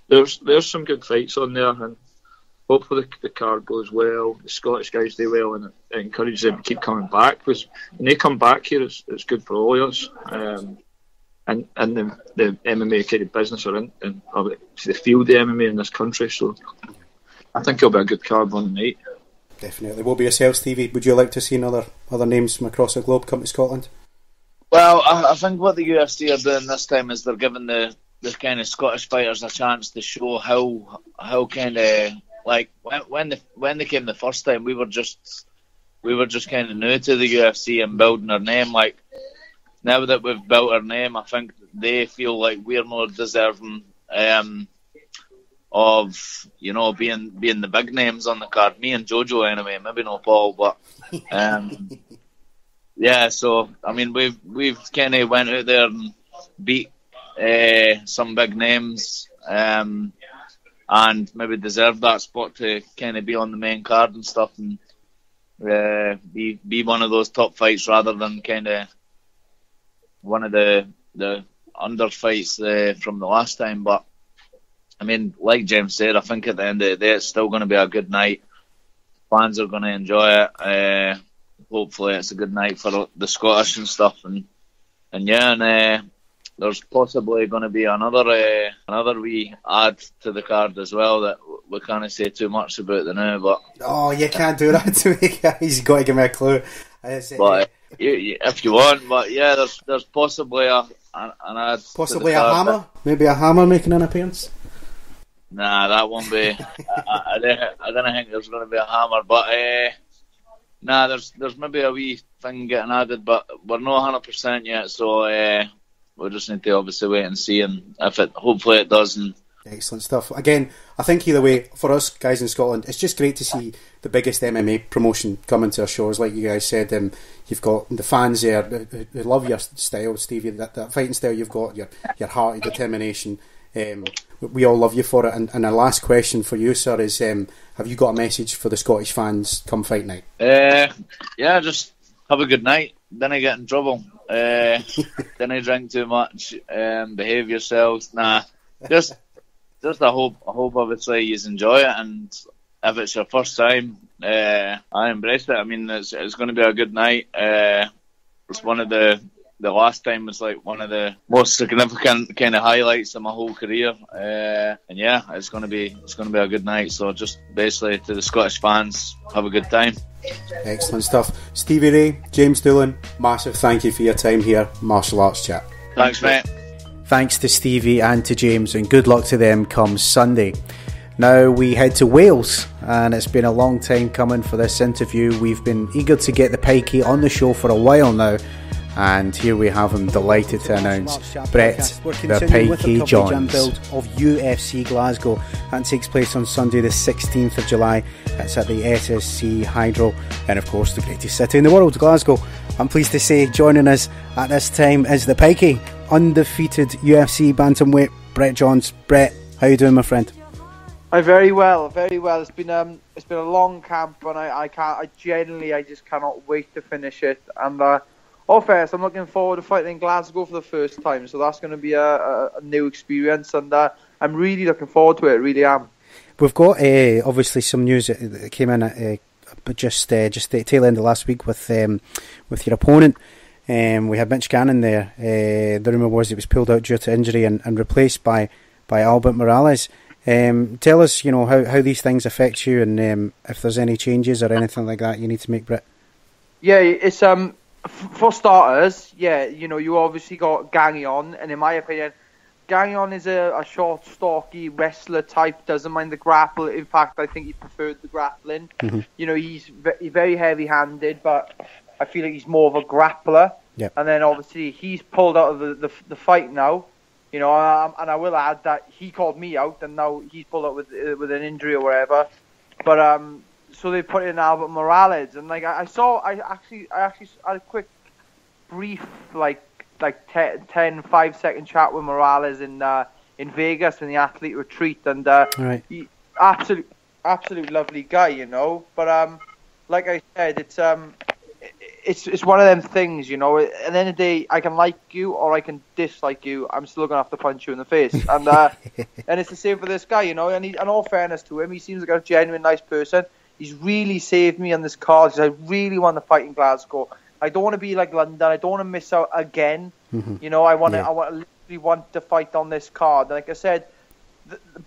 there's some good fights on there, and hopefully the card goes well. The Scottish guys do well, and it encourages them to keep coming back. Because when they come back here, it's good for all of us. And the MMA kind of business are in the field of MMA in this country. So I think it'll be a good card one night. Definitely. What about yourself, Stevie? Would you like to see other names from across the globe come to Scotland? Well, I think what the UFC are doing this time is they're giving the kind of Scottish fighters a chance to show how kind of like when they came the first time, we were just kind of new to the UFC and building our name. Like now that we've built our name, I think they feel like we're more deserving of being the big names on the card. Me and Jojo anyway, maybe not Paul, but yeah. So I mean, we've kind of went out there and beat some big names, and maybe deserved that spot to kind of be on the main card and stuff, and be one of those top fights rather than kind of one of the under fights from the last time. But I mean, like James said, I think at the end of the day, it's still going to be a good night. Fans are going to enjoy it. Hopefully, it's a good night for the Scottish and stuff. And there's possibly going to be another wee add to the card as well that we can't say too much about the now. But you can't do that to me, guys. You got to give me a clue. But if you want, but yeah, there's possibly an add. Possibly a hammer. Maybe a hammer making an appearance. Nah, that won't be. I don't think there's going to be a hammer, but there's maybe a wee thing getting added, but we're not 100% yet, so we'll just need to obviously wait and see, and hopefully it does. And excellent stuff. Again, I think either way, for us guys in Scotland, it's just great to see the biggest MMA promotion coming to our shores. Like you guys said, you've got the fans there who love your style, Stevie, that fighting style you've got, your heart, your determination. We all love you for it. And our last question for you, sir, is have you got a message for the Scottish fans come fight night? Yeah, just have a good night. Then I get in trouble. Then I drink too much. Behave yourselves. Nah, just I hope obviously you enjoy it, and if it's your first time, I embrace it. I mean, it's going to be a good night. It's one of the last time was like one of the most significant kind of highlights of my whole career, and yeah, it's going to be a good night. So just basically to the Scottish fans, have a good time. Excellent stuff. Stevie Ray, James Doolan, massive thank you for your time here, Martial Arts Chat. Thanks, mate. Thanks to Stevie and to James, and good luck to them come Sunday. Now we head to Wales, and it's been a long time coming for this interview. We've been eager to get the Pikey on the show for a while now, and here we have him, delighted to announce Brett the Pikey Johns of UFC Glasgow. That takes place on Sunday the 16th of July. It's at the SSC Hydro, and of course the greatest city in the world, Glasgow. I'm pleased to say joining us at this time is the Pikey, undefeated UFC bantamweight Brett Johns. Brett, how you doing, my friend? I'm very well. It's been a long camp, and I just cannot wait to finish it. And first, I'm looking forward to fighting in Glasgow for the first time, so that's going to be a new experience, and I'm really looking forward to it. Really am. We've got obviously some news that came in at just the tail end of last week with your opponent. We had Mitch Gannon there. The rumour was he was pulled out due to injury and replaced by Albert Morales. Tell us, how these things affect you, and if there's any changes or anything like that you need to make, Brett. Yeah, it's for starters, you obviously got Gagnon, and in my opinion, Gagnon is a short, stocky wrestler type, doesn't mind the grapple. In fact, I think he preferred the grappling. Mm-hmm. He's very heavy-handed, but I feel like he's more of a grappler. Yep. And then obviously he's pulled out of the fight now. And I will add that he called me out, and now he's pulled out with an injury or whatever. But so they put in Albert Morales, and like I actually had a quick, brief, like 10, 5-second chat with Morales in Vegas in the athlete retreat, and right. He absolute lovely guy, But like I said, it's one of them things, you know. At the end of the day, I can like you or I can dislike you. I'm still gonna have to punch you in the face, and and it's the same for this guy, you know. And in all fairness to him, he seems like a genuine nice person. He's really saved me on this card because I really want to fight in Glasgow. I don't want to be like London. I don't want to miss out again. You know, I literally want to fight on this card. And like I said,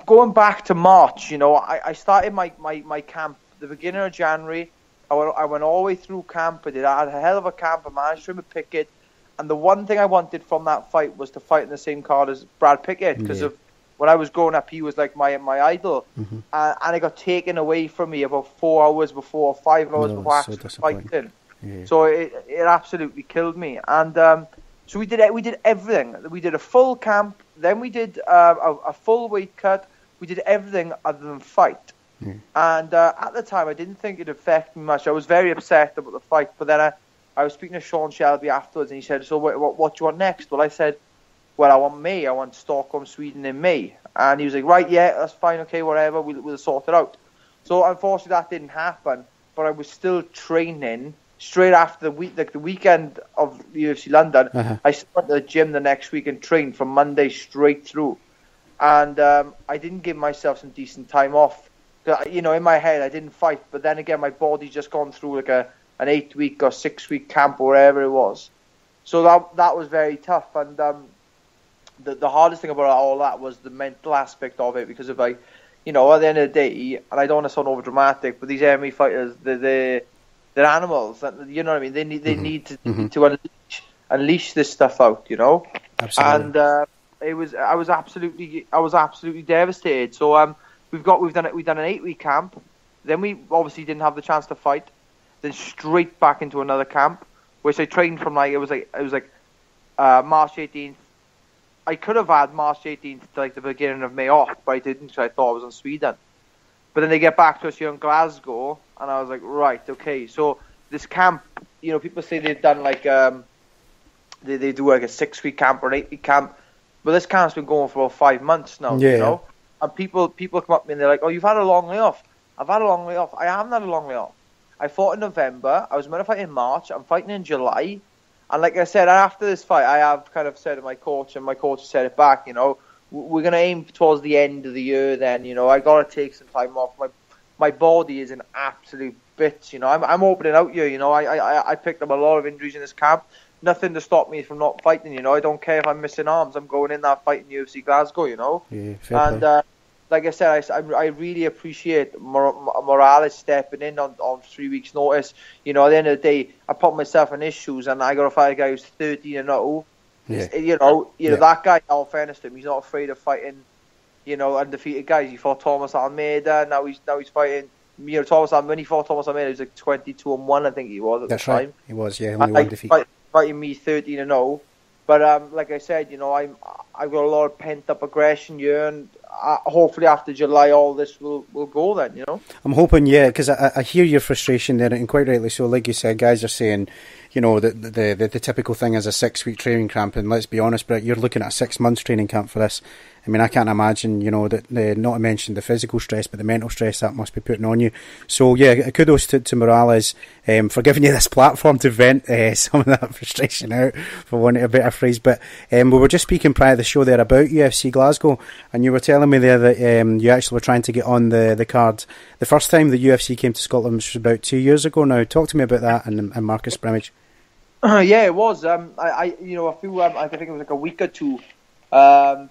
going back to March, you know, I started my camp the beginning of January. I went all the way through camp. I had a hell of a camp. I managed to pick it. And the one thing I wanted from that fight was to fight in the same card as Brad Pickett because of when I was growing up, he was like my idol. And it got taken away from me about 4 hours before, or 5 hours before actually fighting. Yeah. So it absolutely killed me. And so we did everything. We did a full camp. Then we did a full weight cut. We did everything other than fight. And at the time, I didn't think it'd affect me much. I was very upset about the fight. But then I was speaking to Sean Shelby afterwards, and he said, so what do you want next? Well, I said, well, I want May. I want Stockholm, Sweden in May. And he was like, right, yeah, that's fine, okay, whatever, we'll sort it out. So unfortunately, that didn't happen. But I was still training straight after the weekend of UFC London. I went to the gym the next week and trained from Monday straight through. And I didn't give myself some decent time off. You know, in my head, I didn't fight, but then again, my body's just gone through like an 8-week or 6-week camp or whatever it was. So that was very tough, and the hardest thing about all that was the mental aspect of it, because at the end of the day, and I don't want to sound over dramatic, but these MMA fighters, they're animals. You know what I mean? They need to unleash this stuff out. You know, absolutely. And I was absolutely devastated. So We've done an 8-week camp, then we obviously didn't have the chance to fight, then straight back into another camp, which I trained from it was like March 18th. I could have had March 18th to like the beginning of May off, but I didn't because I thought I was in Sweden. But then they get back to us here in Glasgow, and I was like, right, okay. So this camp, you know, people say they've done like they do like a 6-week camp or an 8-week camp, but this camp's been going for about 5 months now. You know. And people come up to me and they're like, oh, you've had a long layoff. I've had a long layoff. I haven't had a long layoff. I fought in November. I was meant to fight in March. I'm fighting in July. And like I said, after this fight, I have kind of said to my coach, and my coach has said it back, you know, we're going to aim towards the end of the year then, you know. I got to take some time off. My body is in absolute bits, you know. I'm opening out here, you know. I picked up a lot of injuries in this camp. Nothing to stop me from not fighting, you know. I don't care if I'm missing arms. I'm going in that fight in UFC Glasgow, you know. Yeah, and like I said, I really appreciate Morales stepping in on 3 weeks' notice. You know, at the end of the day, I put myself in his shoes, and I got to fight a guy who's 13-0. Yeah. You know, that guy. All fairness to him, he's not afraid of fighting, you know, undefeated guys. He fought Thomas Almeida. Now he's fighting. You know, Thomas Almeida. When he fought Thomas Almeida, he was like 22-1, I think he was at the time. Right. He was, yeah, only one defeat. Fighting me 13-0. But like I said, you know, I've got a lot of pent up aggression here, and hopefully after July all this will go then, you know. I'm hoping, yeah, because I hear your frustration there, and quite rightly so. Like you said, guys are saying, you know, the typical thing is a 6-week training camp, and let's be honest, but you're looking at a 6 months training camp for this. I mean, I can't imagine, you know, that not to mention the physical stress, but the mental stress that must be putting on you. So, yeah, kudos to Morales for giving you this platform to vent some of that frustration out, for want of a better phrase. But we were just speaking prior to the show there about UFC Glasgow, and you were telling me there that you actually were trying to get on the card. The first time the UFC came to Scotland was about 2 years ago now. Talk to me about that and Marcus Brimage. Yeah, it was. I think it was like a week or two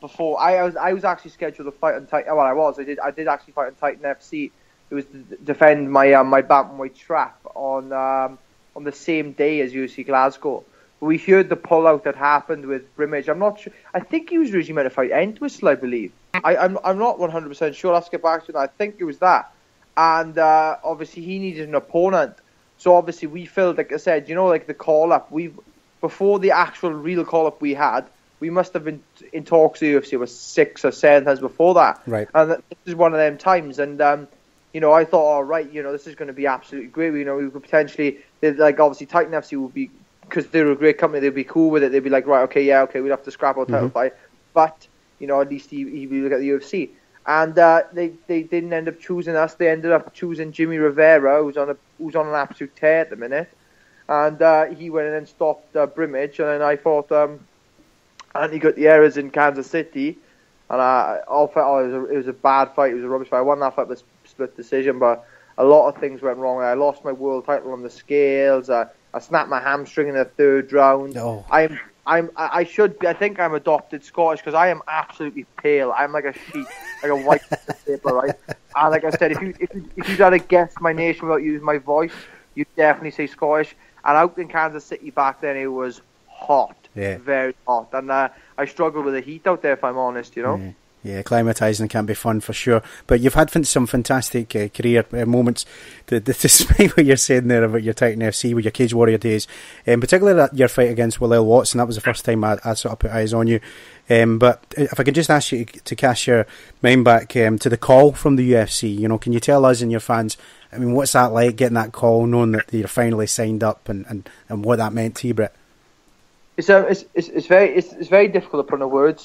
before I was actually scheduled to fight on Titan. Well, I did actually fight on Titan FC. It was to defend my my bantamweight strap on the same day as UFC Glasgow. We heard the pullout that happened with Brimage. I'm not sure. I think he was originally meant to fight Entwistle, I believe. I'm not 100% sure. Let's get back to that. I think it was that. And obviously he needed an opponent. So obviously we filled, like I said, you know, like the call-up. Before the actual real call-up we had, we must have been in talks with UFC was 6 or 7 times before that. Right. And this is one of them times. And, you know, I thought, all right, you know, this is going to be absolutely great. You know, we could potentially, like, obviously Titan FC would be, because they're a great company, they'd be cool with it. They'd be like, right, okay, we'd have to scrap our title fight. But, you know, at least he would look at the UFC. And they didn't end up choosing us. They ended up choosing Jimmy Rivera, who's on an absolute tear at the minute. and he went in and stopped Brimage, and then I fought Andy Gutierrez in Kansas City, and it was a bad fight. It was a rubbish fight. I won that fight with split decision, but a lot of things went wrong. I lost my world title on the scales. I snapped my hamstring in the third round. Oh. I think I'm adopted Scottish because I am absolutely pale. I'm like a sheet, like a white piece of paper, right? And like I said, if you had to guess my nation without using my voice, you'd definitely say Scottish. And out in Kansas City back then, it was hot, very hot, and I struggled with the heat out there, if I'm honest, you know. Yeah, acclimatising can be fun for sure. But you've had some fantastic career moments, despite what you're saying there about your Titan FC with your Cage Warrior days. Particularly your fight against Will Watson, that was the first time I sort of put eyes on you. But if I could just ask you to cast your mind back to the call from the UFC, you know, can you tell us and your fans, I mean, what's that like, getting that call, knowing that you're finally signed up, and what that meant to you, Brett? It's very difficult to put into words.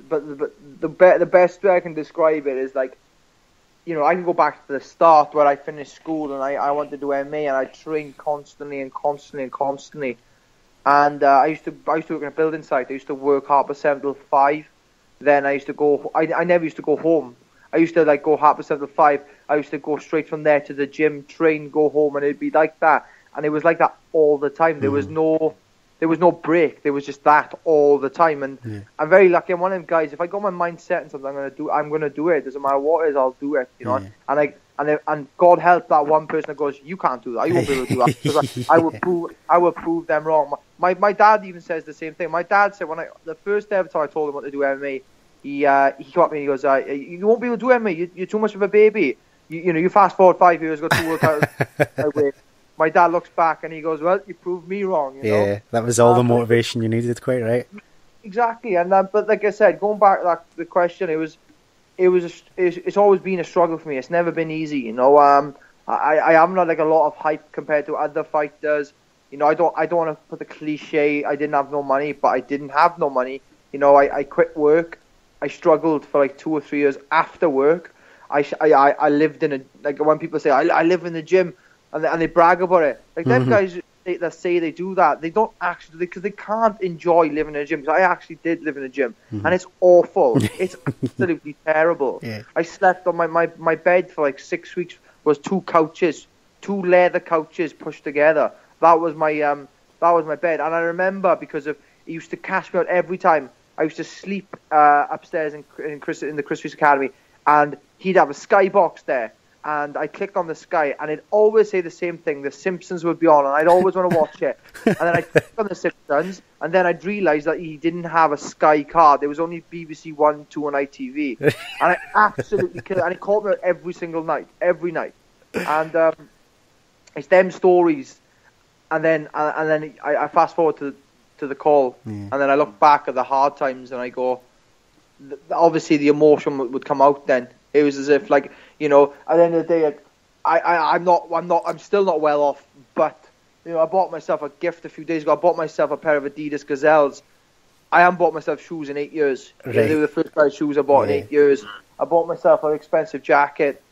But the best way I can describe it is like, you know, I can go back to the start where I finished school and I wanted to do MMA, and I trained constantly. And I used to work in a building site. I used to work 7:30 till 5. Then I used to go. I never used to go home. I used to like go 7:30 till 5. I used to go straight from there to the gym, train, go home, and it'd be like that. And it was like that all the time. There was no break. There was just that all the time. And I'm very lucky. I'm one of them guys. If I got my mind set on something, I'm gonna do it. Doesn't matter what it is, I'll do it. You know. And God help that one person that goes, you can't do that. You won't be able to do that. Because I will prove them wrong. My dad even says the same thing. My dad said the first ever time I told him what to do MMA, he caught me. He goes, you won't be able to do MMA. You're too much of a baby. You fast forward 5 years, got 2 world titles. My dad looks back and he goes, well, you proved me wrong. You know? That was all the motivation you needed, quite right. Exactly. And but like I said, going back to the question, it's always been a struggle for me. It's never been easy, you know. I am not like a lot of hype compared to other fighters. You know, I don't want to put the cliche, I didn't have no money, but I didn't have no money. You know, I quit work. I struggled for like 2 or 3 years after work. I lived in when people say, I live in the gym, and they brag about it. Like, them guys that say they do that, they don't actually, because they can't enjoy living in a gym. Because I actually did live in a gym, and it's awful. It's absolutely terrible. Yeah. I slept on my bed for like 6 weeks. Was 2 couches, 2 leather couches pushed together. That was my bed. And I remember, because he used to cash me out every time. I used to sleep upstairs in the Chris Reese Academy, and he'd have a skybox there. And I clicked on the Sky, and it'd always say the same thing. The Simpsons would be on, and I'd always want to watch it. And then I'd click on the Simpsons, and then I'd realise that he didn't have a Sky card. There was only BBC 1, 2, and ITV. And I absolutely killed it. And he called me out every single night, every night. And it's them stories. And then I fast forward to the call, and then I look back at the hard times, and I go, obviously the emotion would come out then. It was as if, like, you know, at the end of the day, I'm still not well off, but, you know, I bought myself a gift a few days ago. I bought myself a pair of Adidas Gazelles. I haven't bought myself shoes in 8 years. Right. They were the first pair of shoes I bought in 8 years. I bought myself an expensive jacket.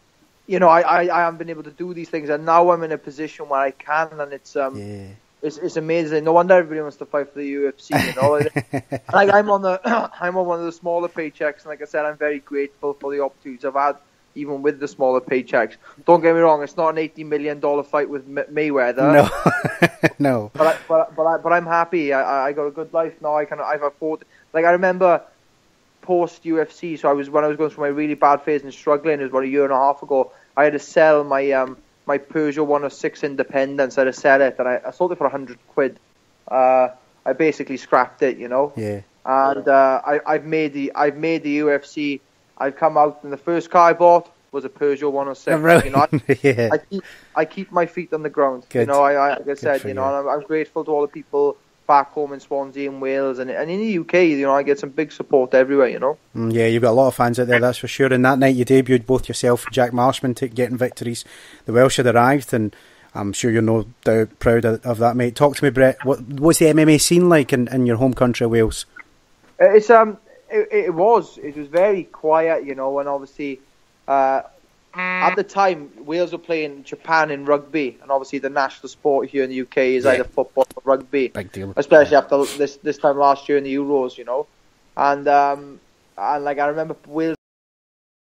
You know, I haven't been able to do these things, and now I'm in a position where I can, and it's amazing. No wonder everybody wants to fight for the UFC, you know. Like, I'm on one of the smaller paychecks, and like I said, I'm very grateful for the opportunities I've had, even with the smaller paychecks. Don't get me wrong; it's not an $80 million fight with Mayweather. No. But I'm happy. I got a good life now. I've afforded. Like, I remember post UFC, so when I was going through my really bad phase and struggling, it was about 1.5 years ago. I had to sell my Peugeot 106 Independence. I had to sell it, and I sold it for £100. I basically scrapped it, you know. Yeah. And I've made the UFC. I've come out, and the first car I bought was a Peugeot 106. Really? You know, I keep my feet on the ground. Good. You know, like I said, you know, and I'm grateful to all the people back home in Swansea and Wales and in the UK. You know, I get some big support everywhere, you know. Yeah, you've got a lot of fans out there, that's for sure. And that night you debuted, both yourself and Jack Marshman getting victories. The Welsh had arrived, and I'm sure you're no doubt proud of that, mate. Talk to me, Brett. What's the MMA scene like in your home country, Wales? It was very quiet, you know, and obviously at the time, Wales were playing Japan in rugby, and obviously the national sport here in the UK is either football or rugby. Big deal. Especially after this time last year in the Euros, you know. And like I remember Wales